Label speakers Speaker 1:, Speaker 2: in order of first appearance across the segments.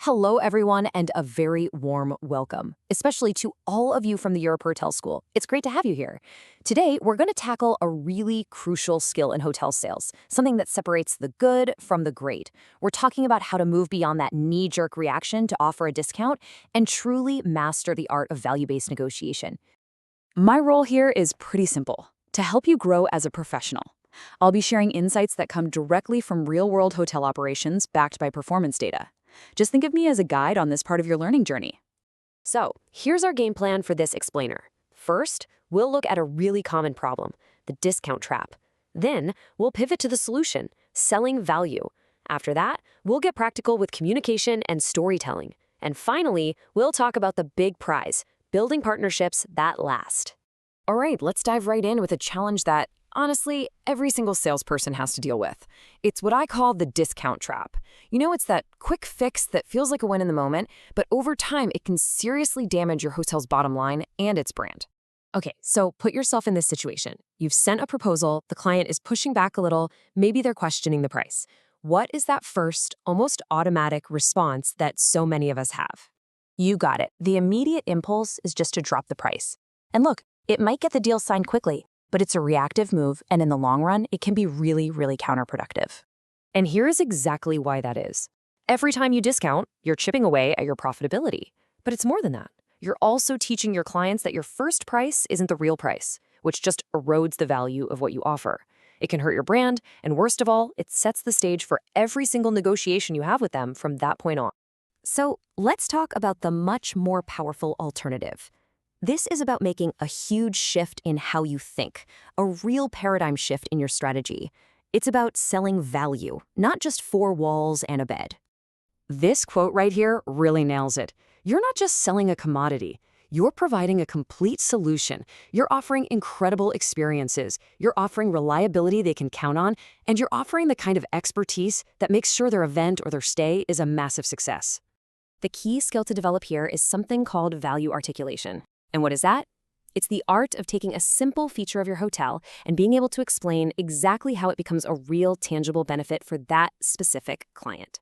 Speaker 1: Hello, everyone, and a very warm welcome, especially to all of you from the Europe Hotel School. It's great to have you here. Today, we're going to tackle a really crucial skill in hotel sales, something that separates the good from the great. We're talking about how to move beyond that knee-jerk reaction to offer a discount and truly master the art of value-based negotiation. My role here is pretty simple: to help you grow as a professional. I'll be sharing insights that come directly from real-world hotel operations backed by performance data. Just think of me as a guide on this part of your learning journey. So, here's our game plan for this explainer. First, we'll look at a really common problem, the discount trap. Then, we'll pivot to the solution, selling value. After that, we'll get practical with communication and storytelling. And finally, we'll talk about the big prize, building partnerships that last. All right, let's dive right in with a challenge that, honestly, every single salesperson has to deal with. It's what I call the discount trap. You know, it's that quick fix that feels like a win in the moment, but over time, it can seriously damage your hotel's bottom line and its brand. Okay, so put yourself in this situation. You've sent a proposal, the client is pushing back a little, maybe they're questioning the price. What is that first, almost automatic response that so many of us have? You got it. The immediate impulse is just to drop the price. And look, it might get the deal signed quickly, but it's a reactive move, and in the long run, it can be really, really counterproductive. And here is exactly why that is. Every time you discount, you're chipping away at your profitability. But it's more than that. You're also teaching your clients that your first price isn't the real price, which just erodes the value of what you offer. It can hurt your brand, and worst of all, it sets the stage for every single negotiation you have with them from that point on. So let's talk about the much more powerful alternative. This is about making a huge shift in how you think, a real paradigm shift in your strategy. It's about selling value, not just four walls and a bed. This quote right here really nails it. You're not just selling a commodity. You're providing a complete solution. You're offering incredible experiences. You're offering reliability they can count on, and you're offering the kind of expertise that makes sure their event or their stay is a massive success. The key skill to develop here is something called value articulation. And what is that? It's the art of taking a simple feature of your hotel and being able to explain exactly how it becomes a real, tangible benefit for that specific client.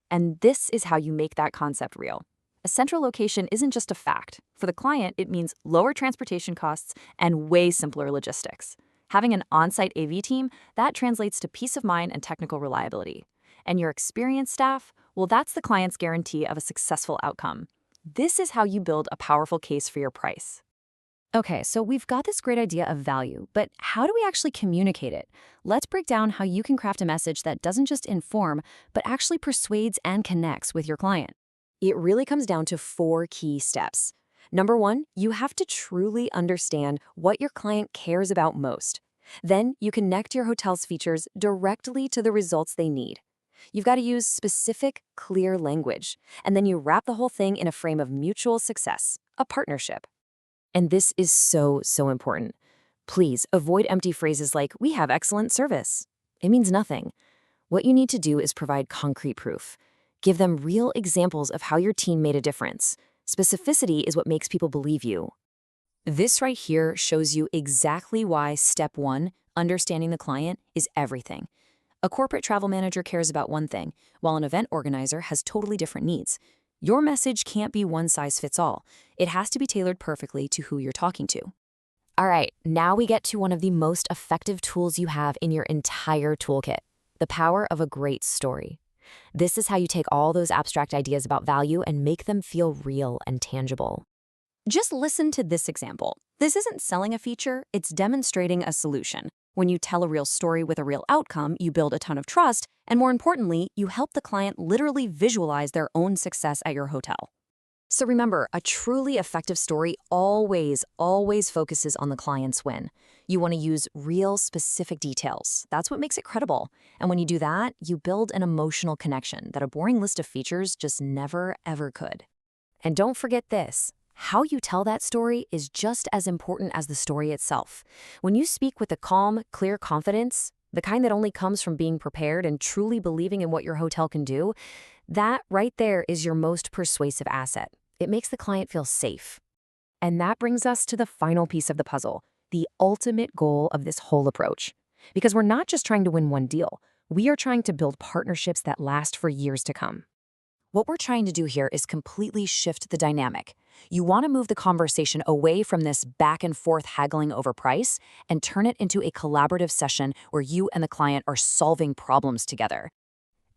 Speaker 1: And this is how you make that concept real. A central location isn't just a fact. For the client, it means lower transportation costs and way simpler logistics. Having an on-site AV team, that translates to peace of mind and technical reliability. And your experienced staff, well, that's the client's guarantee of a successful outcome. This is how you build a powerful case for your price. Okay, so we've got this great idea of value, but how do we actually communicate it? Let's break down how you can craft a message that doesn't just inform, but actually persuades and connects with your client. It really comes down to 4 key steps. Number 1, you have to truly understand what your client cares about most. Then you connect your hotel's features directly to the results they need. You've got to use specific, clear language, and then you wrap the whole thing in a frame of mutual success, a partnership. And this is so, so important. Please avoid empty phrases like, "We have excellent service." It means nothing. What you need to do is provide concrete proof. Give them real examples of how your team made a difference. Specificity is what makes people believe you. This right here shows you exactly why step 1, understanding the client, is everything. A corporate travel manager cares about one thing, while an event organizer has totally different needs. Your message can't be one size fits all. It has to be tailored perfectly to who you're talking to. All right, now we get to one of the most effective tools you have in your entire toolkit, the power of a great story. This is how you take all those abstract ideas about value and make them feel real and tangible. Just listen to this example. This isn't selling a feature, it's demonstrating a solution. When you tell a real story with a real outcome, you build a ton of trust, and more importantly, you help the client literally visualize their own success at your hotel. So remember, a truly effective story always focuses on the client's win. You want to use real, specific details. That's what makes it credible. And when you do that, you build an emotional connection that a boring list of features just never, ever could. And don't forget this. How you tell that story is just as important as the story itself. When you speak with a calm, clear confidence, the kind that only comes from being prepared and truly believing in what your hotel can do, that right there is your most persuasive asset. It makes the client feel safe. And that brings us to the final piece of the puzzle, the ultimate goal of this whole approach. Because we're not just trying to win one deal, we are trying to build partnerships that last for years to come. What we're trying to do here is completely shift the dynamic. You want to move the conversation away from this back and forth haggling over price and turn it into a collaborative session where you and the client are solving problems together.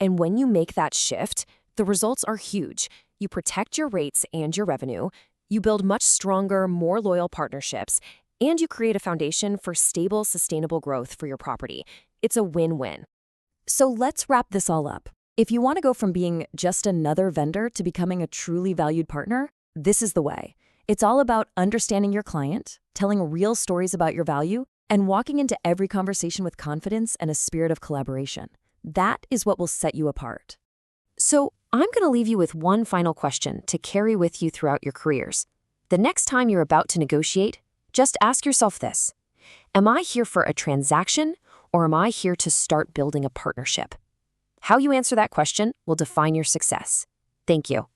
Speaker 2: And when you make that shift, the results are huge. You protect your rates and your revenue, you build much stronger, more loyal partnerships, and you create a foundation for stable, sustainable growth for your property. It's a win-win. So let's wrap this all up. If you want to go from being just another vendor to becoming a truly valued partner, this is the way. It's all about understanding your client, telling real stories about your value, and walking into every conversation with confidence and a spirit of collaboration. That is what will set you apart. So I'm going to leave you with one final question to carry with you throughout your careers. The next time you're about to negotiate, just ask yourself this: am I here for a transaction, or am I here to start building a partnership? How you answer that question will define your success. Thank you.